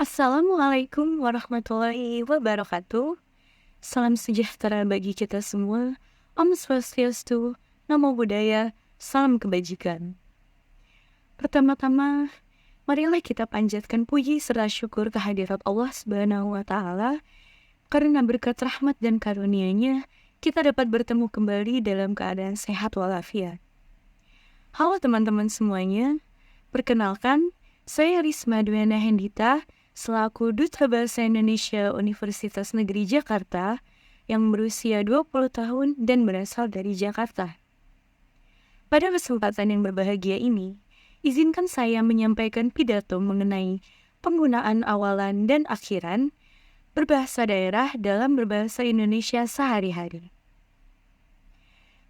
Assalamualaikum warahmatullahi wabarakatuh. Salam sejahtera bagi kita semua. Om Swastiastu, Namo Buddhaya, salam kebajikan. Pertama-tama, marilah kita panjatkan puji serta syukur kehadirat Allah Subhanahu wa Ta'ala, karena berkat rahmat dan karunia-Nya kita dapat bertemu kembali dalam keadaan sehat walafiat. Halo teman-teman semuanya, perkenalkan, saya Risma Dwiana Hendita, selaku Duta Bahasa Indonesia Universitas Negeri Jakarta yang berusia 20 tahun dan berasal dari Jakarta. Pada kesempatan yang berbahagia ini, izinkan saya menyampaikan pidato mengenai penggunaan awalan dan akhiran berbahasa daerah dalam berbahasa Indonesia sehari-hari.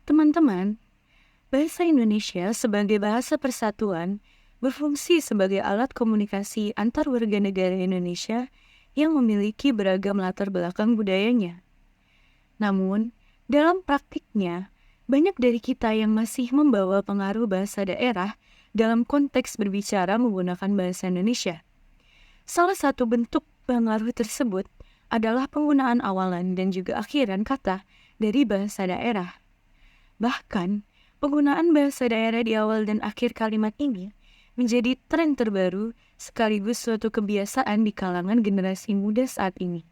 Teman-teman, bahasa Indonesia sebagai bahasa persatuan berfungsi sebagai alat komunikasi antar warga negara Indonesia yang memiliki beragam latar belakang budayanya. Namun, dalam praktiknya, banyak dari kita yang masih membawa pengaruh bahasa daerah dalam konteks berbicara menggunakan bahasa Indonesia. Salah satu bentuk pengaruh tersebut adalah penggunaan awalan dan juga akhiran kata dari bahasa daerah. Bahkan, penggunaan bahasa daerah di awal dan akhir kalimat ini menjadi tren terbaru sekaligus suatu kebiasaan di kalangan generasi muda saat ini.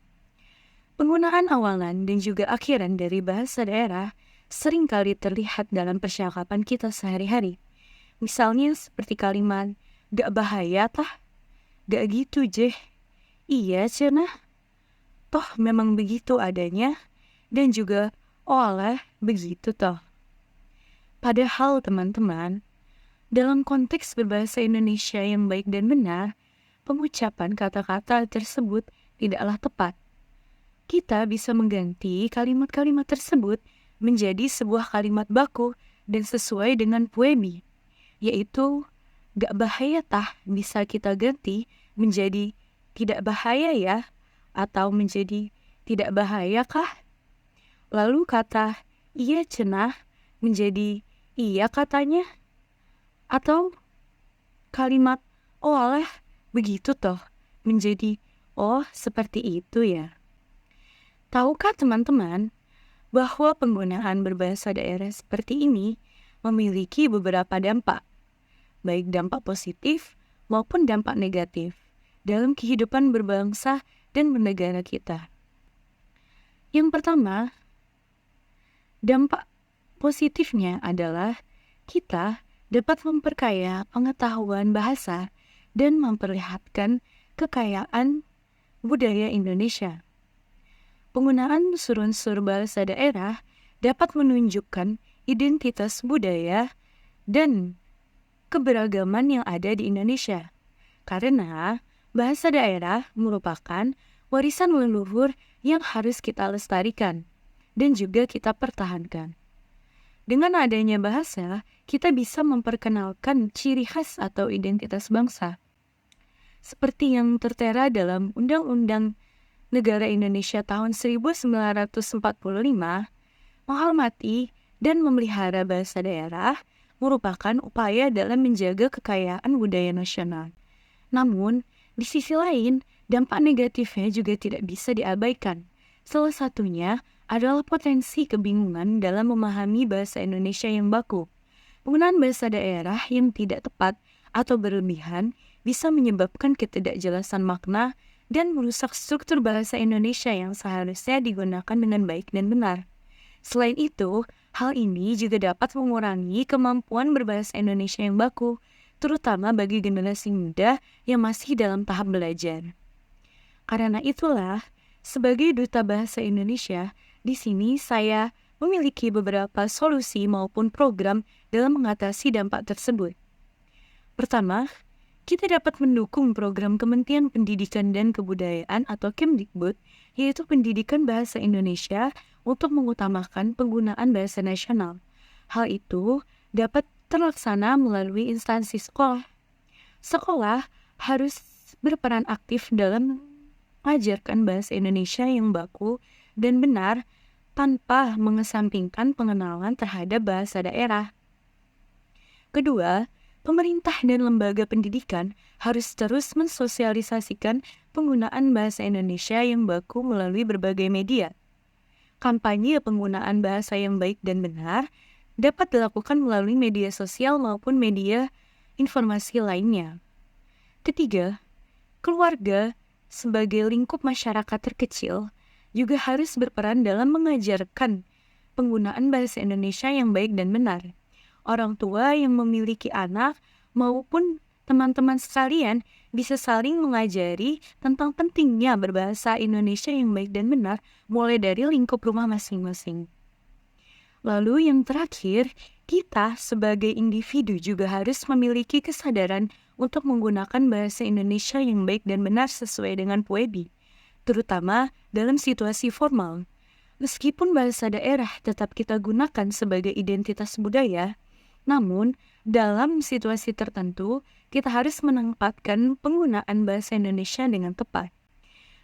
Penggunaan awalan dan juga akhiran dari bahasa daerah seringkali terlihat dalam percakapan kita sehari-hari. Misalnya seperti kalimat, gak bahaya tah, gak gitu jeh, iya cenah, toh memang begitu adanya, dan juga olah begitu toh. Padahal teman-teman, dalam konteks berbahasa Indonesia yang baik dan benar, pengucapan kata-kata tersebut tidaklah tepat. Kita bisa mengganti kalimat-kalimat tersebut menjadi sebuah kalimat baku dan sesuai dengan poemi, yaitu gak bahaya tah bisa kita ganti menjadi tidak bahaya ya, atau menjadi tidak bahaya kah? Lalu kata iya cenah menjadi iya katanya, atau kalimat oh alah begitu toh menjadi oh seperti itu ya. Tahukah teman-teman bahwa penggunaan berbahasa daerah seperti ini memiliki beberapa dampak, baik dampak positif maupun dampak negatif dalam kehidupan berbangsa dan bernegara kita. Yang pertama, dampak positifnya adalah kita dapat memperkaya pengetahuan bahasa dan memperlihatkan kekayaan budaya Indonesia. Penggunaan unsur-unsur bahasa daerah dapat menunjukkan identitas budaya dan keberagaman yang ada di Indonesia. Karena bahasa daerah merupakan warisan leluhur yang harus kita lestarikan dan juga kita pertahankan. Dengan adanya bahasa, kita bisa memperkenalkan ciri khas atau identitas bangsa. Seperti yang tertera dalam Undang-Undang Negara Indonesia tahun 1945, menghormati dan memelihara bahasa daerah merupakan upaya dalam menjaga kekayaan budaya nasional. Namun, di sisi lain, dampak negatifnya juga tidak bisa diabaikan. Salah satunya adalah potensi kebingungan dalam memahami bahasa Indonesia yang baku. Penggunaan bahasa daerah yang tidak tepat atau berlebihan bisa menyebabkan ketidakjelasan makna dan merusak struktur bahasa Indonesia yang seharusnya digunakan dengan baik dan benar. Selain itu, hal ini juga dapat mengurangi kemampuan berbahasa Indonesia yang baku, terutama bagi generasi muda yang masih dalam tahap belajar. Karena itulah, sebagai Duta Bahasa Indonesia, di sini saya memiliki beberapa solusi maupun program dalam mengatasi dampak tersebut. Pertama, kita dapat mendukung program Kementerian Pendidikan dan Kebudayaan atau Kemdikbud, yaitu pendidikan bahasa Indonesia untuk mengutamakan penggunaan bahasa nasional. Hal itu dapat terlaksana melalui instansi sekolah. Sekolah harus berperan aktif dalam mengajarkan bahasa Indonesia yang baku dan benar tanpa mengesampingkan pengenalan terhadap bahasa daerah. Kedua, Pemerintah dan lembaga pendidikan harus terus mensosialisasikan penggunaan bahasa Indonesia yang baku melalui berbagai media. Kampanye penggunaan bahasa yang baik dan benar dapat dilakukan melalui media sosial maupun media informasi lainnya. Ketiga, keluarga sebagai lingkup masyarakat terkecil juga harus berperan dalam mengajarkan penggunaan bahasa Indonesia yang baik dan benar. Orang tua yang memiliki anak maupun teman-teman sekalian bisa saling mengajari tentang pentingnya berbahasa Indonesia yang baik dan benar mulai dari lingkup rumah masing-masing. Lalu yang terakhir, kita sebagai individu juga harus memiliki kesadaran untuk menggunakan bahasa Indonesia yang baik dan benar sesuai dengan PUEBI, terutama dalam situasi formal. Meskipun bahasa daerah tetap kita gunakan sebagai identitas budaya, namun dalam situasi tertentu kita harus menempatkan penggunaan bahasa Indonesia dengan tepat.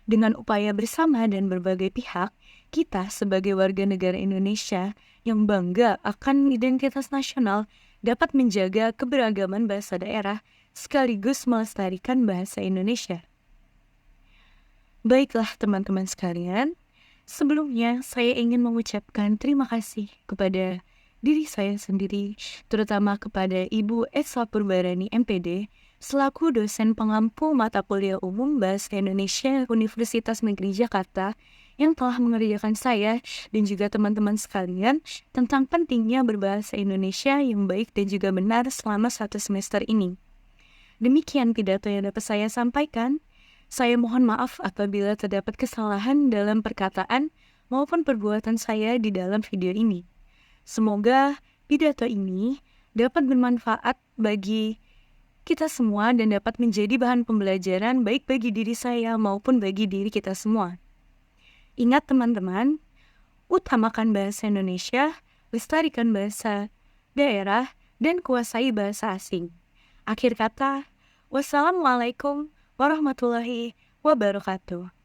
Dengan upaya bersama dan berbagai pihak, kita sebagai warga negara Indonesia yang bangga akan identitas nasional dapat menjaga keberagaman bahasa daerah sekaligus melestarikan bahasa Indonesia. Baiklah teman-teman sekalian, sebelumnya saya ingin mengucapkan terima kasih kepada diri saya sendiri, terutama kepada Ibu Esa Purbarani MPD, selaku dosen pengampu mata kuliah umum Bahasa Indonesia Universitas Negeri Jakarta yang telah mengerjakan saya dan juga teman-teman sekalian tentang pentingnya berbahasa Indonesia yang baik dan juga benar selama 1 semester ini. Demikian pidato yang dapat saya sampaikan. Saya mohon maaf apabila terdapat kesalahan dalam perkataan maupun perbuatan saya di dalam video ini. Semoga pidato ini dapat bermanfaat bagi kita semua dan dapat menjadi bahan pembelajaran baik bagi diri saya maupun bagi diri kita semua. Ingat teman-teman, utamakan bahasa Indonesia, lestarikan bahasa daerah, dan kuasai bahasa asing. Akhir kata, wassalamualaikum warahmatullahi wabarakatuh.